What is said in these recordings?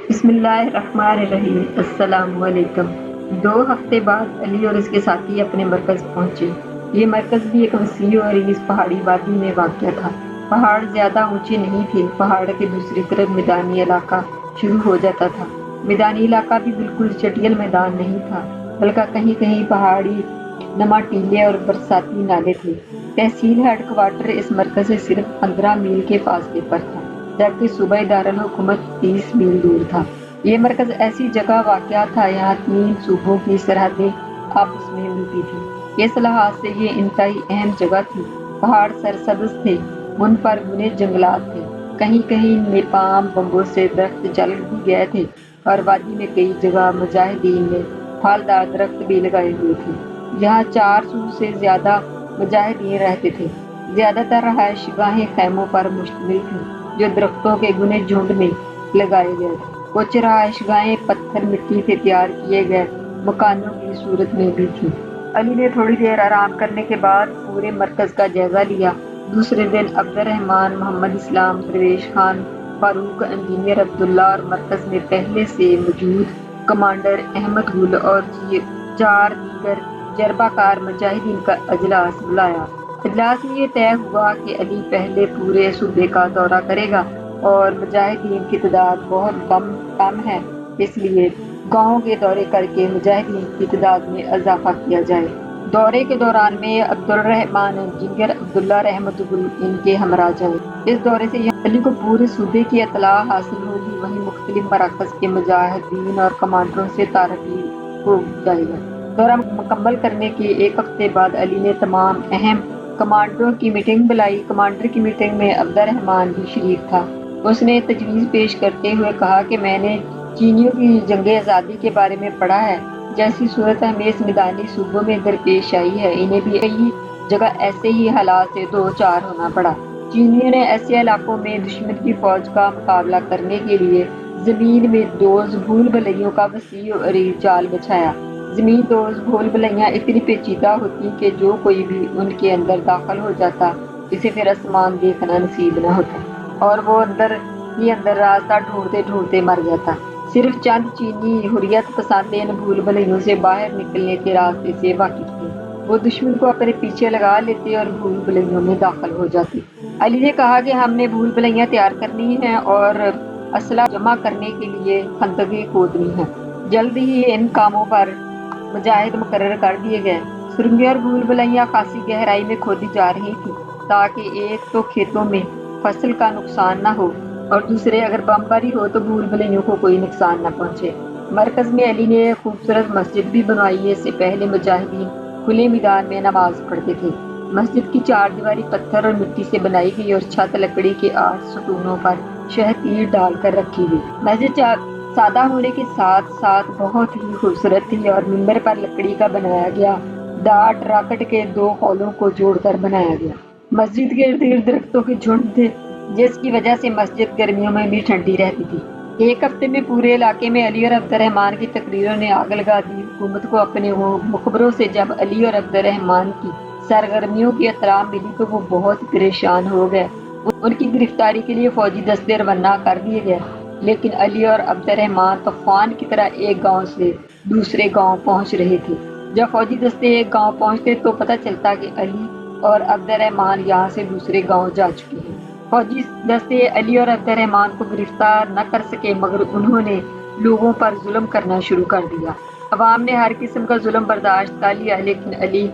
بسم اللہ الرحمن الرحیم۔ السلام علیکم۔ 2 ہفتے بعد علی اور اس کے ساتھی اپنے مرکز پہنچے۔ یہ مرکز بھی ایک وسیع اور عریض پہاڑی وادی میں واقع تھا۔ پہاڑ زیادہ اونچے نہیں تھے۔ پہاڑ کے دوسری طرف میدانی علاقہ شروع ہو جاتا تھا۔ میدانی علاقہ بھی بالکل چٹیل میدان نہیں تھا، بلکہ کہیں کہیں پہاڑی نما ٹیلے اور برساتی نالے تھے۔ تحصیل ہیڈ کوارٹر اس مرکز سے صرف 15 میل کے فاصلے پر تھا، جبکہ صوبائی دارالحکومت 30 میل دور تھا۔ یہ مرکز ایسی جگہ واقع تھا جہاں 3 صوبوں کی سرحدیں آپس میں ملتی تھیں۔ اس لحاظ سے یہ انتہائی اہم جگہ تھی۔ پہاڑ سرسبز تھے، ان پر گھنے جنگلات تھے، کہیں کہیں میں پام بمبوں سے درخت جل بھی گئے تھے، اور وادی میں کئی جگہ مجاہدین نے پھلدار درخت بھی لگائے ہوئے تھے۔ یہاں 400 سے زیادہ مجاہدین رہتے تھے۔ زیادہ تر رہائش گاہیں خیموں پر مشتمل تھیں جو درختوں کے گھنے جھنڈ میں لگائے گئے تھے۔ کچھ رہائش گاہیں پتھر مٹی سے تیار کیے گئے مکانوں کی صورت میں بھی تھیں۔ علی نے تھوڑی دیر آرام کرنے کے بعد پورے مرکز کا جائزہ لیا۔ دوسرے دن عبد الرحمن، محمد اسلام، درویش خان، فاروق، انجینئر عبداللہ اور مرکز میں پہلے سے موجود کمانڈر احمد گل اور 4 دیگر تجربہ کار مجاہدین کا اجلاس بلایا۔ اجلاس میں یہ طے ہوا کہ علی پہلے پورے صوبے کا دورہ کرے گا، اور مجاہدین کی تعداد بہت کم ہے، اس لیے گاؤں کے دورے کر کے مجاہدین کی تعداد میں اضافہ کیا جائے۔ دورے کے دوران میں عبد الرحمن، انجینئر عبداللہ، رحمت گل ان کے ہمراہ جائیں۔ اس دورے سے یہاں علی کو پورے صوبے کی اطلاع حاصل ہوگی، وہیں مختلف مراکز کے مجاہدین اور کمانڈروں سے تعارف بھی ہو جائے گا۔ دورہ مکمل کرنے کے 1 ہفتے بعد علی نے تمام اہم کمانڈروں کی میٹنگ بلائی۔ کمانڈر کی میٹنگ میں عبد الرحمن بھی شریک تھا۔ اس نے تجویز پیش کرتے ہوئے کہا کہ میں نے چینیوں کی جنگ آزادی کے بارے میں پڑھا ہے، جیسی صورت ہمیں اس میدانی صوبوں میں درپیش آئی ہے، انہیں بھی کئی جگہ ایسے ہی حالات سے دوچار ہونا پڑا۔ چینیوں نے ایسے علاقوں میں دشمن کی فوج کا مقابلہ کرنے کے لیے زمین میں دوز بھول بھلیوں کا وسیع و عریض جال بچھایا۔ زمین دوز بھول بھلیاں اتنی پیچیدہ ہوتی کہ جو کوئی بھی ان کے اندر داخل ہو جاتا اسے پھر آسمان دیکھنا نصیب نہ ہوتا، اور وہ اندر ہی اندر راستہ ڈھونڈتے ڈھونڈتے مر جاتا۔ صرف چند چینی حریت پسند ان بھول بھلیوں سے باہر نکلنے کے راستے سے واقف تھے۔ وہ دشمن کو اپنے پیچھے لگا لیتے اور بھول بھلیوں میں داخل ہو جاتے۔ علی نے کہا کہ ہم نے بھول بھلیاں تیار کرنی ہیں اور اسلحہ جمع کرنے کے لیے خندقیں کھودنی ہیں۔ جلد ہی ان کاموں پر مجاہد مقرر کر دیے گئے۔ سرنگیں اور بھول بھلیاں خاصی گہرائی میں کھودی جا رہی تھیں تاکہ ایک تو کھیتوں میں فصل کا نقصان نہ ہو، اور دوسرے اگر بمباری ہو تو بھول بھلیوں کو کوئی نقصان نہ پہنچے۔ مرکز میں علی نے ایک خوبصورت مسجد بھی بنوائی۔ اس سے پہلے مجاہدین کھلے میدان میں نماز پڑھتے تھے۔ مسجد کی 4 دیواری پتھر اور مٹی سے بنائی گئی اور چھت لکڑی کے 8 ستونوں پر شہد اینٹ ڈال کر رکھی گئی۔ مسجد سادہ ہونے کے ساتھ ساتھ بہت ہی خوبصورت تھی، اور ممبر پر لکڑی کا بنایا گیا ڈاٹ راکٹ کے 2 خولوں کو جوڑ کر بنایا گیا۔ مسجد کے ارد گرد درختوں کے جھنڈ تھے، جس کی وجہ سے مسجد گرمیوں میں بھی ٹھنڈی رہتی تھی۔ 1 ہفتے میں پورے علاقے میں علی اور عبد الرحمن کی تقریروں نے آگ لگا دی۔ حکومت کو اپنے مخبروں سے جب علی اور عبد الرحمن کی سرگرمیوں کی اطلاع ملی تو وہ بہت پریشان ہو گئے۔ ان کی گرفتاری کے لیے فوجی دستے روانہ کر دیے گئے، لیکن علی اور عبد الرحمن طوفان کی طرح ایک گاؤں سے دوسرے گاؤں پہنچ رہے تھے۔ جب فوجی دستے ایک گاؤں پہنچتے تو پتہ چلتا کہ علی اور عبد الرحمن یہاں سے دوسرے گاؤں جا چکے ہیں۔ فوجی دستے علی اور عبد الرحمن کو گرفتار نہ کر سکے، مگر انہوں نے لوگوں پر ظلم کرنا شروع کر دیا۔ عوام نے ہر قسم کا ظلم برداشت کر لیا، لیکن علی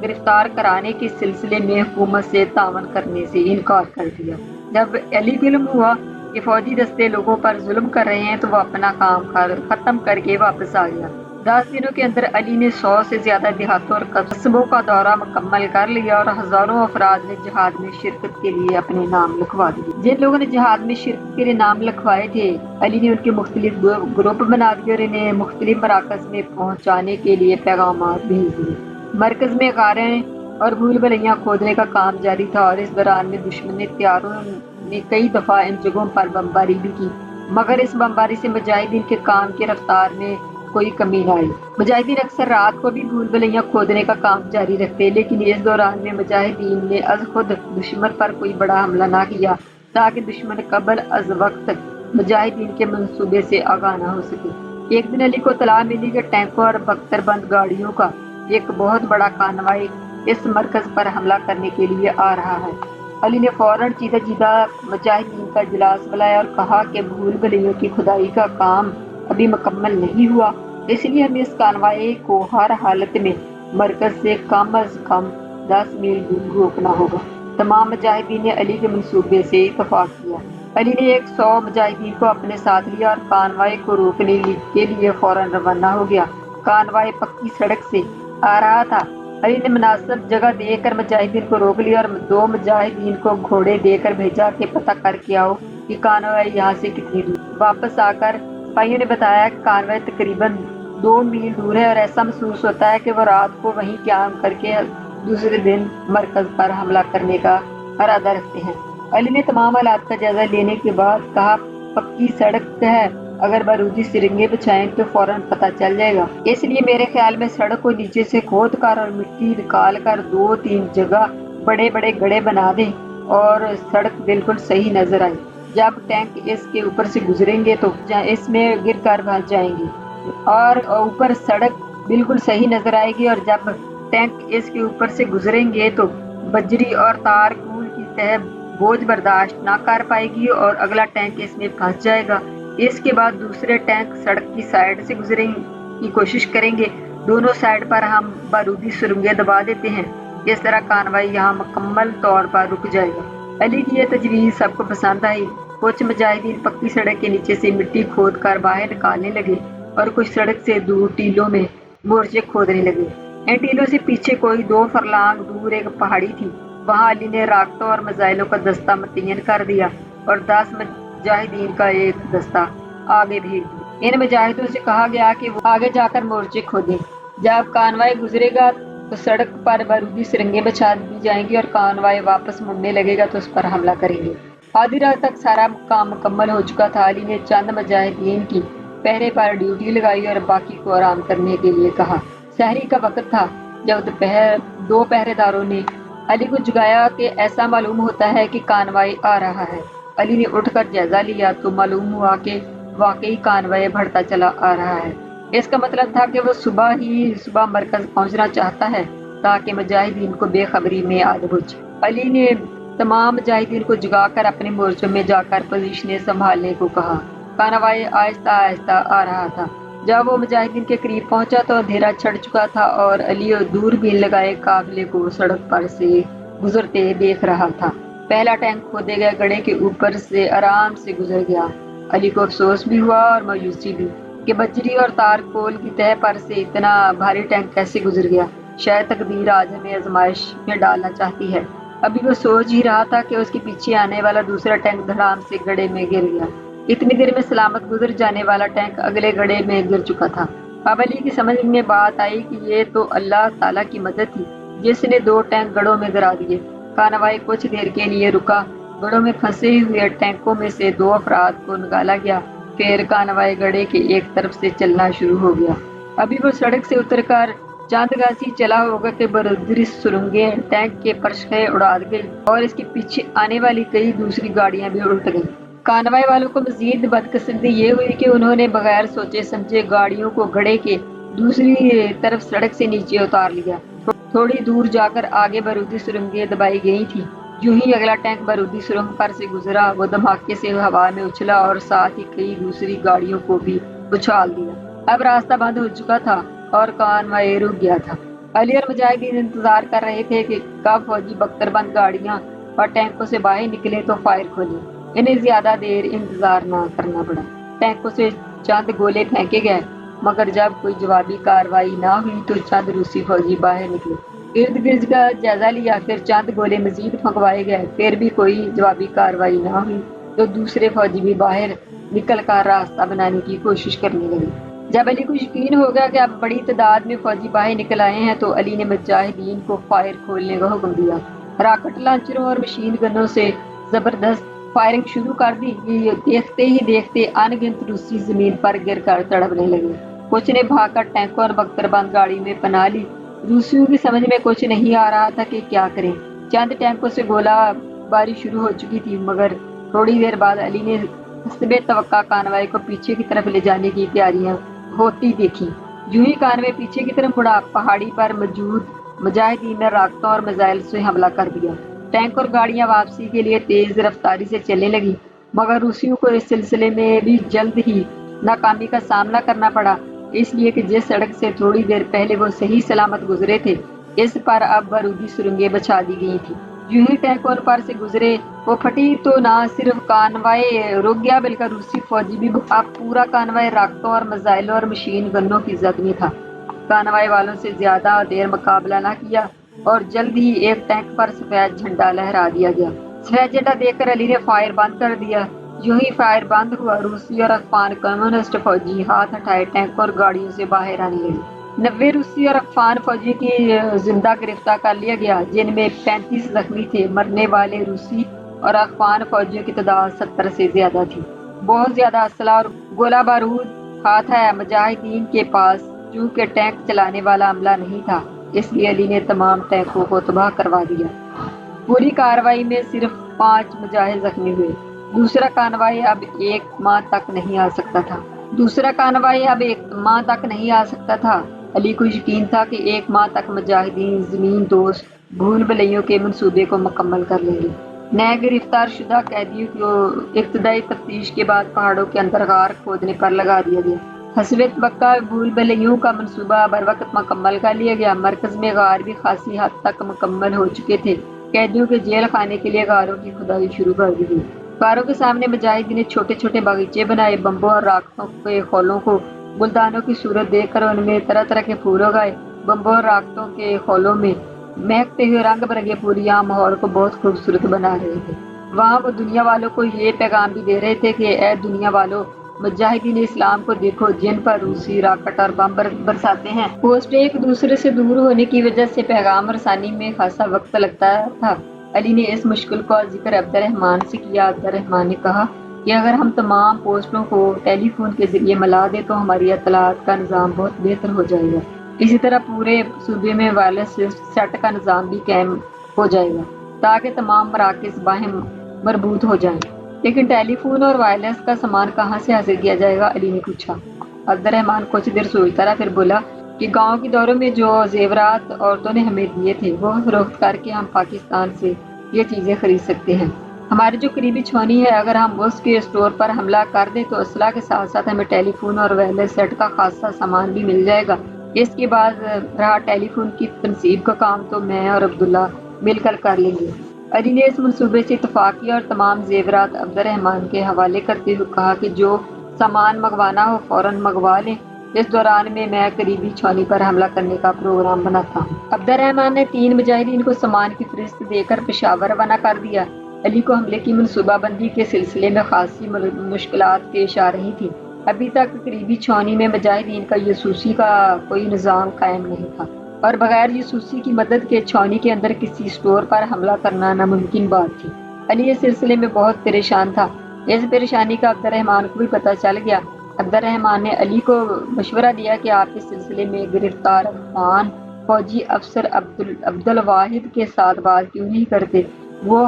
گرفتار کرانے کے سلسلے میں حکومت سے تعاون کرنے سے انکار کر دیا۔ جب علی کو علم ہوا کہ فوجی دستے لوگوں پر ظلم کر رہے ہیں تو وہ اپنا کام ختم کر کے واپس آ گیا۔ 10 دنوں کے اندر علی نے 100 سے زیادہ دیہاتوں اور قصبوں کا دورہ مکمل کر لیا، اور ہزاروں افراد نے جہاد میں شرکت کے لیے اپنے نام لکھوا دیے۔ جن لوگوں نے جہاد میں شرکت کے لیے نام لکھوائے تھے، علی نے ان کے مختلف گروپ بنا دیے اور انہیں مختلف مراکز میں پہنچانے کے لیے پیغامات بھیج دیے۔ مرکز میں غاریں اور بھول بھلیاں کھودنے کا کام جاری تھا، اور اس دوران میں دشمن ہتھیاروں نے کئی دفعہ ان جگہوں پر بمباری بھی کی، مگر اس بمباری سے مجاہدین کے کام کی رفتار میں کوئی کمی نہ آئی۔ مجاہدین اکثر رات کو بھی بھول بھلیاں کھودنے کا کام جاری رکھتے، لیکن اس دوران میں مجاہدین نے از خود دشمن پر کوئی بڑا حملہ نہ کیا تاکہ دشمن قبل از وقت مجاہدین کے منصوبے سے آگاہ نہ ہو سکے۔ ایک دن علی کو اطلاع ملی کہ ٹینکوں اور بختر بند گاڑیوں کا ایک بہت بڑا کانوائی اس مرکز پر حملہ کرنے کے لیے آ رہا ہے۔ علی نے فوراً چیدہ چیدہ مجاہدین کا اجلاس بلایا اور کہا کہ بھول بھلیوں کی کھدائی کا کام ابھی مکمل نہیں ہوا، اس لیے ہمیں اس کانوائی کو ہر حالت میں مرکز سے کم از کم 10 میل دور روکنا ہوگا۔ تمام مجاہدین نے علی کے منصوبے سے اتفاق کیا۔ علی نے 100 مجاہدین کو اپنے ساتھ لیا اور کانوائی کو روکنے کے لیے فوراً روانہ ہو گیا۔ کانوائی پکی سڑک سے آ رہا تھا۔ علی نے مناسب جگہ دیکھ کر مجاہدین کو روک لیا اور 2 مجاہدین کو گھوڑے دے کر بھیجا کہ پتہ کر کے آؤ کہ کانوائی یہاں سے کتنی دور۔ واپس آ کر سپاہیوں نے بتایا کہ کانوائی تقریباً 2 میل دور ہے اور ایسا محسوس ہوتا ہے کہ وہ رات کو وہیں قیام کر کے دوسرے دن مرکز پر حملہ کرنے کا ارادہ رکھتے ہیں۔ علی نے تمام حالات کا جائزہ لینے کے بعد کہا، پکی سڑک ہے، اگر بارودی سرنگیں بچھائیں تو فوراً پتہ چل جائے گا، اس لیے میرے خیال میں سڑک کو نیچے سے کھود کر اور مٹی نکال کر 2-3 جگہ بڑے بڑے گڑھے بنا دیں اور سڑک بالکل صحیح نظر آئے۔ جب ٹینک اس کے اوپر سے گزریں گے تو اس میں گر کر پھنس جائیں گے اور اوپر سڑک بالکل صحیح نظر آئے گی، اور جب ٹینک اس کے اوپر سے گزریں گے تو بجری اور تار کول کی تہ بوجھ برداشت نہ کر پائے گی اور اگلا ٹینک اس میں پھنس جائے گا۔ اس کے بعد دوسرے ٹینک سڑک کی سائیڈ سے گزرنے کی کوشش کریں گے۔ دونوں سائیڈ پر ہم بارودی سرنگیں دبا دیتے ہیں، اس طرح کانوائی یہاں مکمل طور پر رک جائے گا۔ علی کی یہ تجویز سب کو پسند آئی۔ کچھ مجاہدین پکی سڑک کے نیچے سے مٹی کھود کر باہر نکالنے لگے اور کچھ سڑک سے دور ٹیلوں میں مورچے کھودنے لگے۔ ان ٹیلوں سے پیچھے کوئی 2 فرلانگ دور ایک پہاڑی تھی۔ وہاں علی نے راکٹوں اور میزائلوں کا دستہ متعین کر دیا اور 10 مجاہدین کا ایک دستہ آگے بھیج دیا۔ ان مجاہدوں سے کہا گیا کہ وہ آگے جا کر مورچے کھودیں۔ جب کانوائی گزرے گا تو سڑک پر بارودی سرنگیں بچھا دی جائیں گی اور کانوائی واپس مڑنے لگے گا تو اس پر حملہ کریں گے۔ آدھی رات تک سارا کام مکمل ہو چکا تھا۔ علی نے چند مجاہدین کی پہرے پر ڈیوٹی لگائی اور باقی کو آرام کرنے کے لیے کہا۔ سحری کا وقت تھا جب 2 پہرے داروں نے علی کو جگایا کہ ایسا معلوم ہوتا ہے کہ کانوائی آ رہا ہے۔ علی نے اٹھ کر جائزہ لیا تو معلوم ہوا کہ واقعی کانوائی بڑھتا چلا آ رہا ہے۔ اس کا مطلب تھا کہ وہ صبح مرکز پہنچنا چاہتا ہے تاکہ مجاہدین کو بے خبری میں آ بجھے۔ علی نے تمام مجاہدین کو جگا کر اپنے مورچوں میں جا کر پوزیشنیں سنبھالنے کو کہا۔ کانوائی آہستہ آہستہ آ رہا تھا۔ جب وہ مجاہدین کے قریب پہنچا تو اندھیرا چھڑ چکا تھا اور علی دوربین لگائے قافلے کو سڑک پر سے گزرتے دیکھ رہا تھا۔ پہلا ٹینک کھودے گئے گڑھے کے اوپر سے آرام سے گزر گیا۔ علی کو افسوس بھی ہوا اور مایوسی بھی کہ بجری اور تار کول کی تہ پر سے اتنا بھاری ٹینک کیسے گزر گیا۔ شاید تقدیر آج ہمیں آزمائش میں ڈالنا چاہتی ہے۔ ابھی وہ سوچ ہی رہا تھا کہ اس کے پیچھے آنے والا دوسرا ٹینک دھڑام سے گڑھے میں گر گیا۔ اتنی دیر میں سلامت گزر جانے والا ٹینک اگلے گڑھے میں گر چکا تھا۔ اب علی کی سمجھ میں بات آئی کہ یہ تو اللہ تعالیٰ کی مدد تھی جس نے 2 ٹینک گڑھوں میں گرا دیے۔ کانوائی کچھ دیر کے لیے رکا۔ گڑھوں میں پھنسے ہوئے ٹینکوں میں سے 2 افراد کو نکالا گیا۔ پھر کانوائی گڑھے کے ایک طرف سے چلنا شروع ہو گیا۔ ابھی وہ سڑک سے اتر کر چند گز ہی چلا ہوگا کہ بارودی سرنگیں ٹینک کے پرچھے اڑا گئی اور اس کے پیچھے آنے والی کئی دوسری گاڑیاں بھی الٹ گئیں۔ کانوائی والوں کو مزید بدقسمتی یہ ہوئی کہ انہوں نے بغیر سوچے سمجھے گاڑیوں کو گڑھے کے دوسری طرف سڑک سے نیچے اتار لیا۔ تھوڑی دور جا کر آگے بارودی سرنگیں دبائی گئی تھیں۔ جو ہی اگلا ٹینک بارودی سرنگ پر سے گزرا وہ دھماکے سے ہوا میں اچھلا اور ساتھ ہی کئی دوسری گاڑیوں کو بھی اچھال دیا۔ اب راستہ بند ہو چکا تھا اور کانوائی رک گیا تھا۔ علی اور مجاہدین انتظار کر رہے تھے کہ کب فوجی بختر بند گاڑیاں اور ٹینکوں سے باہر نکلے تو فائر کھولیں۔ انہیں زیادہ دیر انتظار نہ کرنا پڑا۔ ٹینکوں سے چند گولے پھینکے گئے مگر جب کوئی جوابی کارروائی نہ ہوئی تو چند روسی فوجی باہر نکلے۔ ارد گرد کا جائزہ لیا، پھر چند گولے مزید پھنکوائے گئے، پھر بھی کوئی جوابی کارروائی نہ ہوئی تو دوسرے فوجی بھی باہر نکل کر راستہ بنانے کی کوشش کرنے لگے۔ جب علی کو یقین ہو گیا کہ اب بڑی تعداد میں فوجی باہر نکل آئے ہیں تو علی نے مجاہدین کو فائر کھولنے کا حکم دیا۔ راکٹ لانچروں اور مشین گنوں سے زبردست فائرنگ شروع کر دی۔ یہ دیکھتے ہی دیکھتے ان گنت روسی زمین پر گر کر تڑپنے لگے۔ کچھ نے بھاگ کر ٹینکوں اور بختر بند گاڑی میں پناہ لی۔ روسیوں کی سمجھ میں کچھ نہیں آ رہا تھا کہ کیا کریں۔ چند ٹینکوں سے گولہ باری شروع ہو چکی تھی مگر تھوڑی دیر بعد علی نے حسب توقع کانوائے کو پیچھے کی طرف لے جانے کی تیاریاں ہوتی دیکھی۔ یوں ہی کانوے پیچھے کی طرف مڑا، پہاڑی پر موجود مجاہدین نے راکٹوں اور میزائل سے حملہ کر دیا۔ ٹینک اور گاڑیاں واپسی کے لیے تیز رفتاری سے چلنے لگیں، مگر روسیوں کو اس سلسلے میں بھی جلد ہی ناکامی کا سامنا کرنا پڑا، اس لیے کہ جس سڑک سے تھوڑی دیر پہلے وہ صحیح سلامت گزرے تھے، اس پر اب بارودی سرنگیں بچھا دی گئی تھیں۔ یوں ہی ٹینک ان پر سے گزرے، وہ پھٹی تو نہ صرف کانوائے رک گیا بلکہ روسی فوجی بھی اب پورا کانوائے راکٹوں اور میزائلوں اور مشین گنوں کی زد میں تھا۔ کانوائے والوں سے زیادہ دیر مقابلہ نہ کیا اور جلد ہی ایک ٹینک پر سفید جھنڈا لہرا دیا گیا۔ سفید جھنڈا دیکھ کر علی نے فائر بند کر دیا۔ یوں ہی فائر بند ہوا، روسی اور افغان کمیونسٹ فوجی ہاتھ ہٹائے ٹینک اور گاڑیوں سے باہر آنے لگے۔ 90 روسی اور افغان فوجیوں کی زندہ گرفتار کر لیا گیا، جن میں 35 زخمی تھے۔ مرنے والے روسی اور افغان فوجیوں کی تعداد 70 سے زیادہ تھی۔ بہت زیادہ اسلحہ اور گولہ بارود ہاتھ ہے مجاہدین کے پاس۔ چونکہ ٹینک چلانے والا عملہ نہیں تھا، اس لیے علی نے تمام ٹینکوں کو تباہ کروا دیا۔ پوری کارروائی میں صرف 5 مجاہد زخمی ہوئے۔ دوسرا کانوائے اب ایک ماہ تک نہیں آ سکتا تھا۔ علی کو یقین تھا کہ ایک ماہ تک مجاہدین زمین دوز بھول بھلیوں کے منصوبے کو مکمل کر لیں گے۔ نئے گرفتار شدہ قیدیوں کو ابتدائی تفتیش کے بعد پہاڑوں کے اندر غار کھودنے پر لگا دیا گیا۔ حسب توقع بھول بھلیوں کا منصوبہ بروقت مکمل کر لیا گیا۔ مرکز میں غار بھی خاصی حد تک مکمل ہو چکے تھے۔ قیدیوں کے جیل خانے کے لیے غاروں کی کھدائی شروع کر دی گئی۔ غاروں کے سامنے مجاہدین نے چھوٹے چھوٹے باغیچے بنائے، بمبوں اور راکٹوں کے خولوں کو گلدانوں کی صورت دے کر ان میں طرح طرح کے پھول اگائے۔ بمبوں اور راکٹوں کے خولوں میں مہکتے ہوئے رنگ برنگے پھول یہاں ماحول کو بہت خوبصورت بنا رہے تھے۔ وہاں وہ دنیا والوں کو یہ پیغام بھی دے رہے تھے کہ اے دنیا والو، مجاہدین اسلام کو دیکھو، جن پر روسی راکٹ اور بم برساتے ہیں۔ پوسٹ ایک دوسرے سے دور ہونے کی وجہ سے پیغام رسانی میں خاصا وقت لگتا تھا۔ علی نے اس مشکل کا ذکر عبد الرحمن سے کیا۔ عبد الرحمن نے کہا کہ اگر ہم تمام پوسٹوں کو ٹیلی فون کے ذریعے ملا دیں تو ہماری اطلاعات کا نظام بہت بہتر ہو جائے گا۔ اسی طرح پورے صوبے میں وائرلیس سیٹ کا نظام بھی قائم ہو جائے گا تاکہ تمام مراکز باہم مربوط ہو جائیں۔ لیکن ٹیلی فون اور وائرلیس کا سامان کہاں سے حاصل کیا جائے گا؟ علی نے پوچھا۔ عبد الرحمن کچھ دیر سوچتا رہا، پھر بولا کہ گاؤں کے دوروں میں جو زیورات عورتوں نے ہمیں دیے تھے وہ فروخت کر کے ہم پاکستان سے یہ چیزیں خرید سکتے ہیں۔ ہمارے جو قریبی چھونی ہے، اگر ہم اس کے اسٹور پر حملہ کر دیں تو اسلحہ کے ساتھ ساتھ ہمیں ٹیلی فون اور وائرلیس سیٹ کا خاصا سامان بھی مل جائے گا۔ اس کے بعد رہا ٹیلی فون کی تنصیب کا کام تو میں اور عبداللہ مل کر لیں گے۔ علی نے اس منصوبے سے اتفاق کیا اور تمام زیورات عبد الرحمن کے حوالے کرتے ہوئے کہا کہ جو سامان منگوانا ہو فوراً منگوا لیں، اس دوران میں قریبی چھاؤنی پر حملہ کرنے کا پروگرام بناتا ہوں۔ عبد الرحمن نے 3 مجاہدین کو سامان کی فہرست دے کر پشاور روانہ کر دیا۔ علی کو حملے کی منصوبہ بندی کے سلسلے میں خاصی مشکلات پیش آ رہی تھیں۔ ابھی تک قریبی چھاؤنی میں مجاہدین کا جاسوسی کا کوئی نظام قائم نہیں تھا اور بغیر جاسوسی کی مدد کے چھاؤنی کے اندر کسی اسٹور پر حملہ کرنا ناممکن بات تھی۔ علی اس سلسلے میں بہت پریشان تھا۔ اس پریشانی کا عبد الرحمن کو بھی پتہ چل گیا۔ عبد الرحمن نے علی کو مشورہ دیا کہ آپ اس سلسلے میں گرفتار افغان فوجی افسر عبدالواحد کے ساتھ بات کیوں نہیں کرتے؟ وہ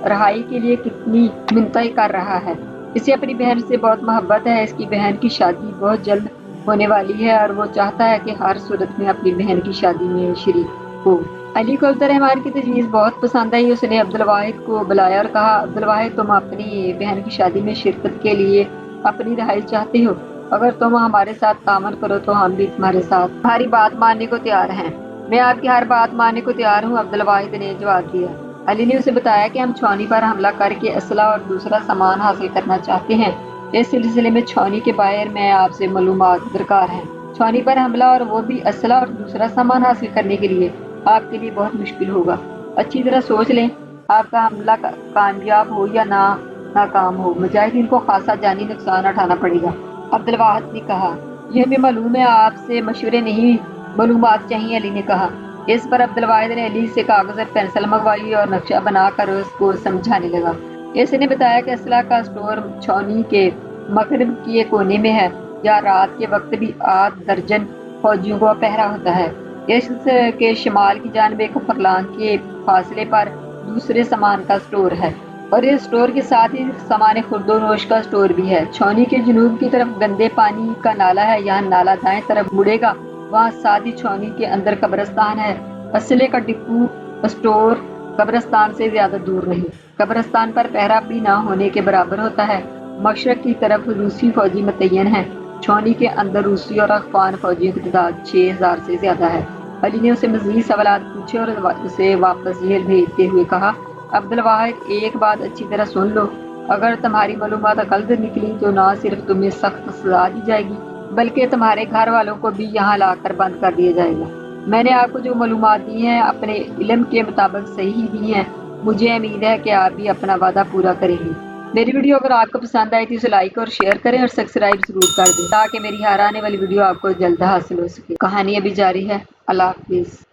رہائی کے لیے کتنی منتیں کر رہا ہے۔ اسے اپنی بہن سے بہت محبت ہے۔ اس کی بہن کی شادی بہت جلد ہونے والی ہے اور وہ چاہتا ہے کہ ہر صورت میں اپنی بہن کی شادی میں شریک ہو۔ علی کو عبد الرحمن کی تجویز بہت پسند آئی۔ اس نے عبدالواحد کو بلایا اور کہا، عبدالواحد، تم اپنی بہن کی شادی میں شرکت کے لیے اپنی رہائی چاہتے ہو؟ اگر تم ہمارے ساتھ تعاون کرو تو ہم بھی تمہاری بات ماننے کو تیار ہیں۔ میں آپ کی ہر بات ماننے کو تیار ہوں، عبدالواحد نے جواب دیا۔ علی نے اسے بتایا کہ ہم چھاؤنی پر حملہ کر کے اسلحہ اور دوسرا سامان حاصل کرنا چاہتے ہیں۔ اس سلسلے میں چھاؤنی کے باہر میں آپ سے معلومات درکار ہیں۔ چھاؤنی پر حملہ اور وہ بھی اسلحہ اور دوسرا سامان حاصل کرنے کے لیے آپ کے لیے بہت مشکل ہوگا۔ اچھی طرح سوچ لیں، آپ کا حملہ کامیاب ہو یا ناکام ہو، مجاہدین کو خاصا جانی نقصان اٹھانا پڑے گا۔ عبدالواحد نے کہا، یہ ہمیں معلوم ہے، آپ سے مشورے نہیں معلومات چاہیے، علی نے کہا۔ اس پر عبدالواحد نے علی سے کاغذ اور پینسل منگوائی اور نقشہ بنا کر اس کو سمجھانے لگا۔ اس نے بتایا کہ اسلحہ کا اسٹور چھاؤنی کے مغرب کے کونے میں ہے، جہاں رات کے وقت بھی 8 درجن فوجیوں کا پہرا ہوتا ہے۔ اس کے شمال کی جانب 1 فرلانگ کے فاصلے پر دوسرے سامان کا اسٹور ہے اور اس اسٹور کے ساتھ ہی سامان خرد و نوش کا اسٹور بھی ہے۔ چھاؤنی کے جنوب کی طرف گندے پانی کا نالا ہے، یہاں نالا دائیں طرف مڑے گا، وہاں ساتھ ہی چھاؤنی کے اندر قبرستان ہے۔ اسلحے کا ڈپو اسٹور قبرستان سے زیادہ دور نہیں، قبرستان پر پہرا بھی نہ ہونے کے برابر ہوتا ہے۔ مشرق کی طرف روسی فوجی متعین ہیں۔ چھاؤنی کے اندر روسی اور افغان فوجیوں کی تعداد 6000 سے زیادہ ہے۔ علی نے اسے مزید سوالات پوچھے اور اسے واپس جیل بھیجتے ہوئے کہا، عبدالواحد ایک بات اچھی طرح سن لو، اگر تمہاری معلومات غلط نکلی تو نہ صرف تمہیں سخت سزا دی جائے گی بلکہ تمہارے گھر والوں کو بھی یہاں لا کر بند کر دیا جائے گا۔ میں نے آپ کو جو معلومات دی ہیں اپنے علم کے مطابق صحیح دی ہیں، مجھے امید ہے کہ آپ بھی اپنا وعدہ پورا کریں گے۔ میری ویڈیو اگر آپ کو پسند آئی تو اسے لائک اور شیئر کریں اور سبسکرائب ضرور کر دیں تاکہ میری ہر آنے والی ویڈیو آپ کو جلد حاصل ہو سکے۔ کہانی ابھی جاری ہے۔ اللہ حافظ۔